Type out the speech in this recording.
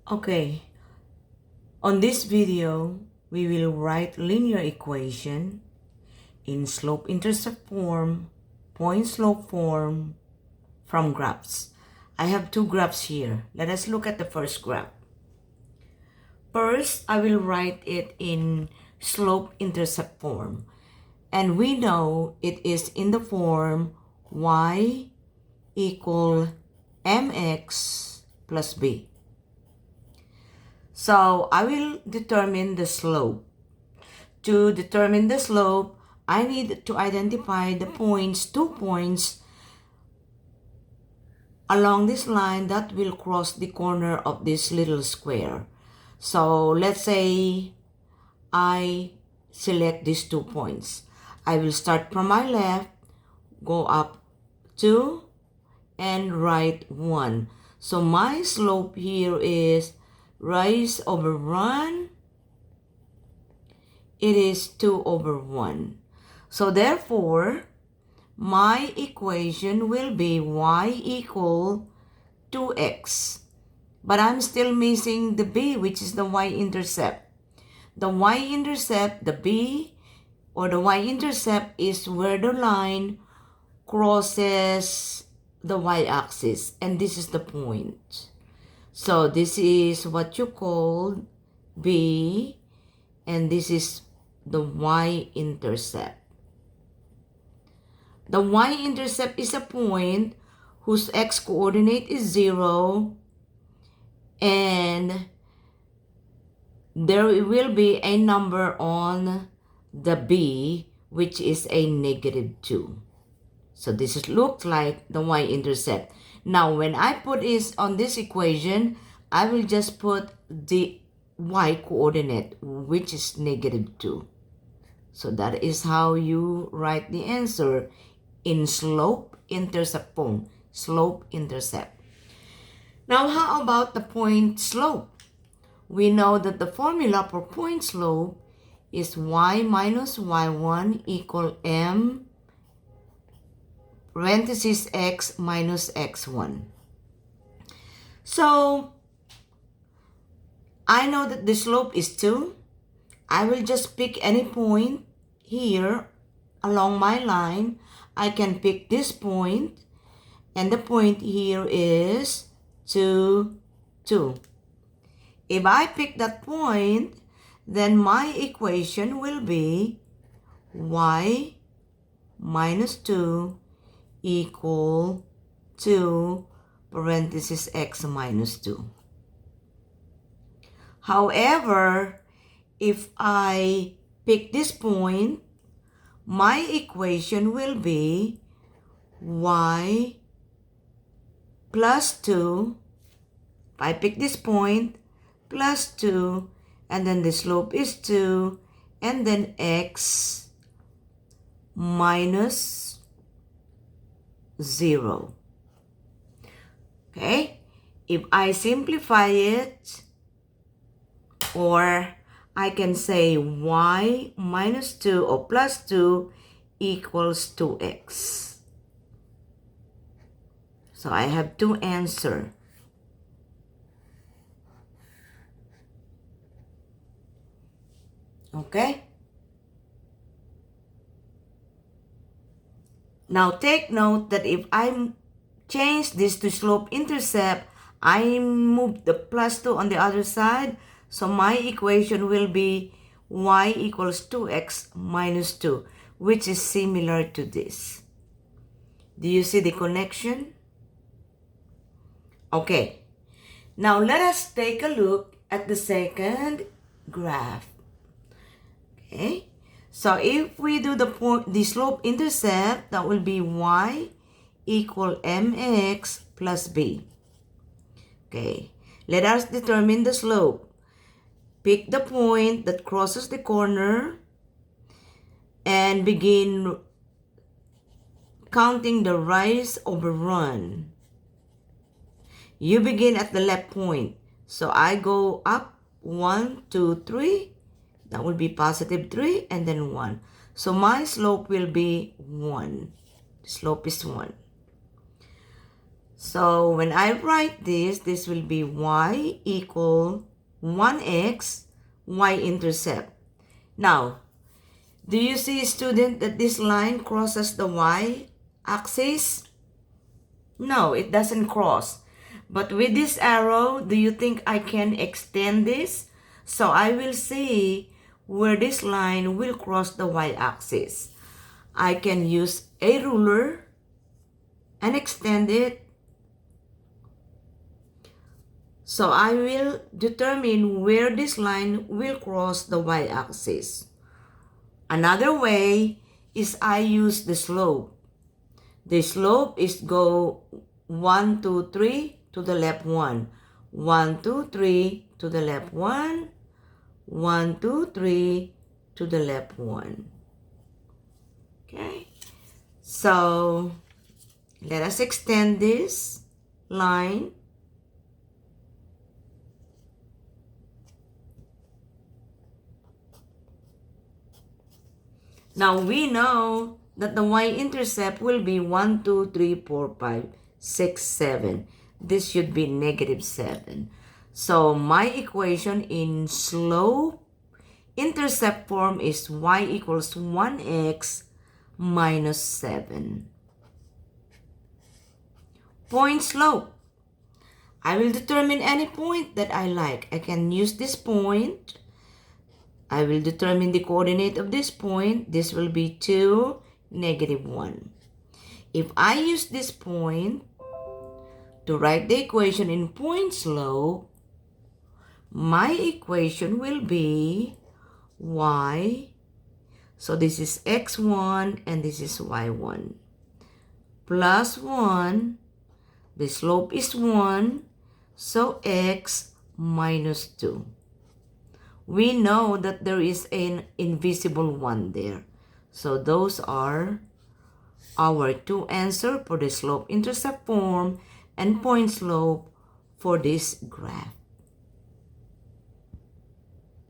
Okay, on this video, we will write linear equation in slope-intercept form, point-slope form from graphs. I have two graphs here. Let us look at the first graph. First, I will write it in slope-intercept form. And we know it is in the form y equal mx plus b. So I will determine the slope. To determine the slope, I need to identify the points, 2 points along this line that will cross the corner of this little square. So let's say I select these 2 points. I will start from my left, go up 2, and right 1. So my slope here is rise over run. It is 2 over 1. So therefore, my equation will be y equal 2x. But I'm still missing the b, which is the y-intercept. The y-intercept, the b, or the y-intercept is where the line crosses the y-axis. And this is the point. So this is what you call b, and this is the y-intercept. The y-intercept is a point whose x-coordinate is 0, and there will be a number on the b, which is a -2. So this looks like the y-intercept. Now, when I put this on this equation, I will just put the y-coordinate, which is -2. So that is how you write the answer in slope-intercept form. Slope-intercept. Now, how about the point slope? We know that the formula for point slope is y minus y1 equal m parenthesis x minus x1. So, I know that the slope is 2. I will just pick any point here along my line. I can pick this point, and the point here is 2, 2. If I pick that point, then my equation will be y minus 2 equal 2 parenthesis x minus 2. However, if I pick this point, my equation will be y plus 2. If I pick this point, plus 2, and then the slope is 2, and then x minus 0. Okay? If I simplify it, or I can say y minus 2 or plus 2 equals 2x. So I have two answers. Okay? Now take note that if I change this to slope-intercept, I move the plus 2 on the other side. So my equation will be y equals 2x minus 2, which is similar to this. Do you see the connection? Okay. Now let us take a look at the second graph. Okay. So if we do the slope-intercept, that will be y equal mx plus b. Okay. Let us determine the slope. Pick the point that crosses the corner and begin counting the rise over run. You begin at the left point. So I go up 1, 2, 3. That will be positive 3 and then 1. So my slope will be 1. Slope is 1. So when I write this will be y equal 1x, y-intercept. Now, do you see, student, that this line crosses the y-axis? No, it doesn't cross. But with this arrow, do you think I can extend this? So I will see where this line will cross the y-axis. I can use a ruler and extend it. So I will determine where this line will cross the y-axis. Another way is I use the slope. The slope is go 1, 2, 3 to the left 1. 1, 2, 3 to the left 1. 1, 2, 3 to the left 1. Okay. So let us extend this line. Now we know that the y-intercept will be 1, 2, 3, 4, 5, 6, 7. This should be negative 7. So my equation in slope-intercept form is y equals 1x minus 7. Point slope. I will determine any point that I like. I can use this point. I will determine the coordinate of this point. This will be 2, negative 1. If I use this point to write the equation in point slope, my equation will be y. So this is x1 and this is y1. Plus 1. The slope is 1. So x minus 2. We know that there is an invisible 1 there. So those are our two answers for the slope-intercept form and point slope for this graph.